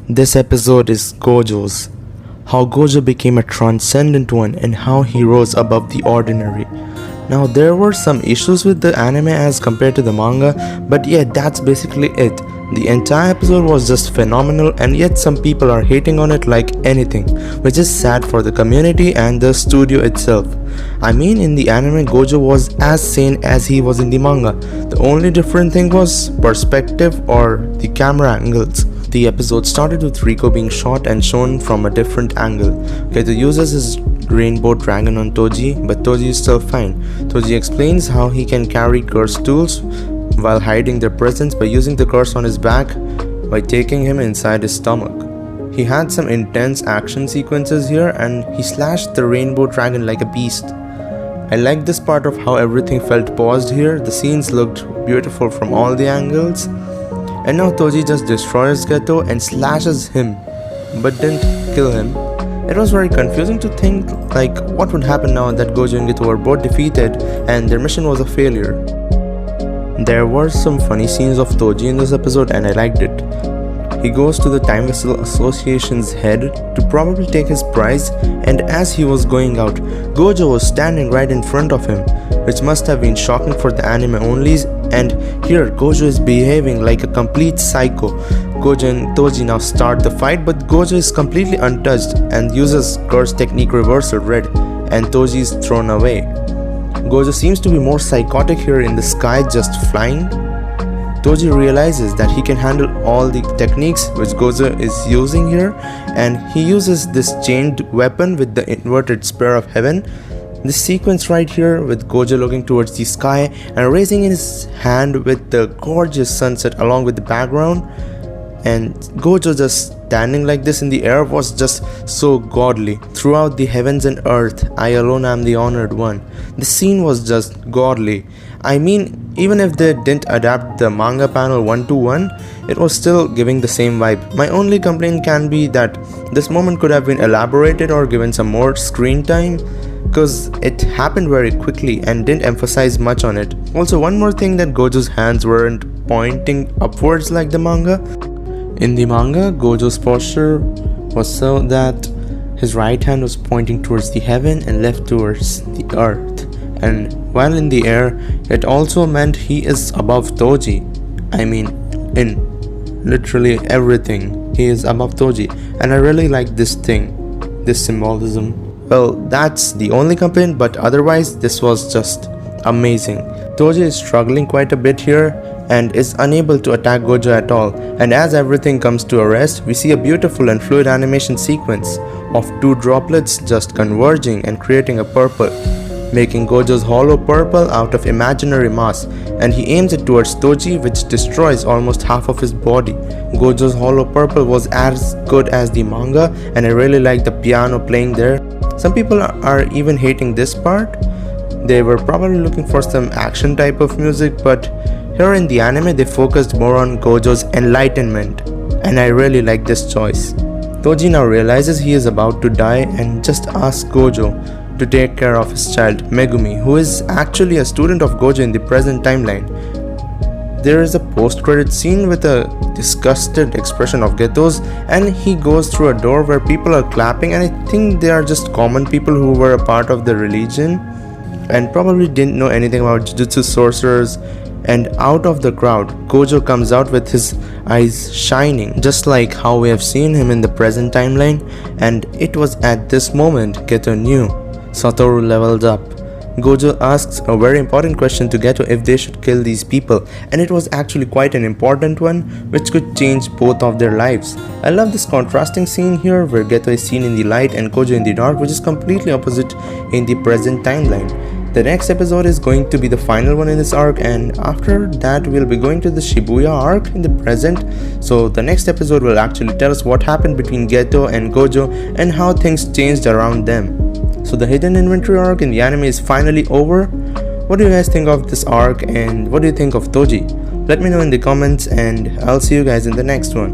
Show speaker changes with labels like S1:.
S1: This episode is Gojo's. How Gojo became a transcendent one and how he rose above the ordinary. Now there were some issues with the anime as compared to the manga, but yeah, that's basically it. The entire episode was just phenomenal, and yet some people are hating on it like anything, which is sad for the community and the studio itself. I mean, in the anime, Gojo was as sane as he was in the manga. The only different thing was perspective or the camera angles. The episode started with Rico being shot and shown from a different angle. Geto uses his rainbow dragon on Toji, but Toji is still fine. Toji explains how he can carry curse tools while hiding their presence by using the curse on his back by taking him inside his stomach. He had some intense action sequences here and he slashed the rainbow dragon like a beast. I like this part of how everything felt paused here. The scenes looked beautiful from all the angles. And now Toji just destroys Geto and slashes him, but didn't kill him. It was very confusing to think like what would happen now that Gojo and Geto were both defeated and their mission was a failure. There were some funny scenes of Toji in this episode and I liked it. He goes to the Time Vessel Association's head to probably take his prize, and as he was going out, Gojo was standing right in front of him, which must have been shocking for the anime onlys. And here Gojo is behaving like a complete psycho. Gojo and Toji now start the fight, but Gojo is completely untouched and uses curse technique reversal red, and Toji is thrown away. Gojo seems to be more psychotic here in the sky, just flying. Toji realizes that he can handle all the techniques which Gojo is using here, and he uses this chained weapon with the inverted spear of heaven. This sequence right here with Gojo looking towards the sky and raising his hand with the gorgeous sunset along with the background, and Gojo just standing like this in the air was just so godly. Throughout the heavens and earth, I alone am the honored one. The scene was just godly. I mean, even if they didn't adapt the manga panel 1-to-1, it was still giving the same vibe. My only complaint can be that this moment could have been elaborated or given some more screen time, because it happened very quickly and didn't emphasize much on it. Also, one more thing, that Gojo's hands weren't pointing upwards like the manga. In the manga, Gojo's posture was so that his right hand was pointing towards the heaven and left towards the earth. And while in the air, it also meant he is above Toji. I mean, in literally everything, he is above Toji. And I really like this thing, this symbolism. Well, that's the only complaint, but otherwise this was just amazing. Toji is struggling quite a bit here and is unable to attack Gojo at all, and as everything comes to a rest, we see a beautiful and fluid animation sequence of two droplets just converging and creating a purple, making Gojo's hollow purple out of imaginary mass, and he aims it towards Toji, which destroys almost half of his body. Gojo's hollow purple was as good as the manga, and I really like the piano playing there. Some people are even hating this part. They were probably looking for some action type of music, but here in the anime they focused more on Gojo's enlightenment, and I really like this choice. Toji now realizes he is about to die and just asks Gojo to take care of his child Megumi, who is actually a student of Gojo in the present timeline. There is a post-credit scene with a disgusted expression of Geto's, and he goes through a door where people are clapping, and I think they are just common people who were a part of the religion and probably didn't know anything about Jujutsu sorcerers. And out of the crowd, Gojo comes out with his eyes shining, just like how we have seen him in the present timeline, and it was at this moment Geto knew Satoru leveled up. Gojo asks a very important question to Geto if they should kill these people, and it was actually quite an important one which could change both of their lives. I love this contrasting scene here where Geto is seen in the light and Gojo in the dark, which is completely opposite in the present timeline. The next episode is going to be the final one in this arc, and after that we'll be going to the Shibuya arc in the present. So the next episode will actually tell us what happened between Geto and Gojo and how things changed around them. So the hidden inventory arc in the anime is finally over. What do you guys think of this arc, and what do you think of Toji? Let me know in the comments, and I'll see you guys in the next one.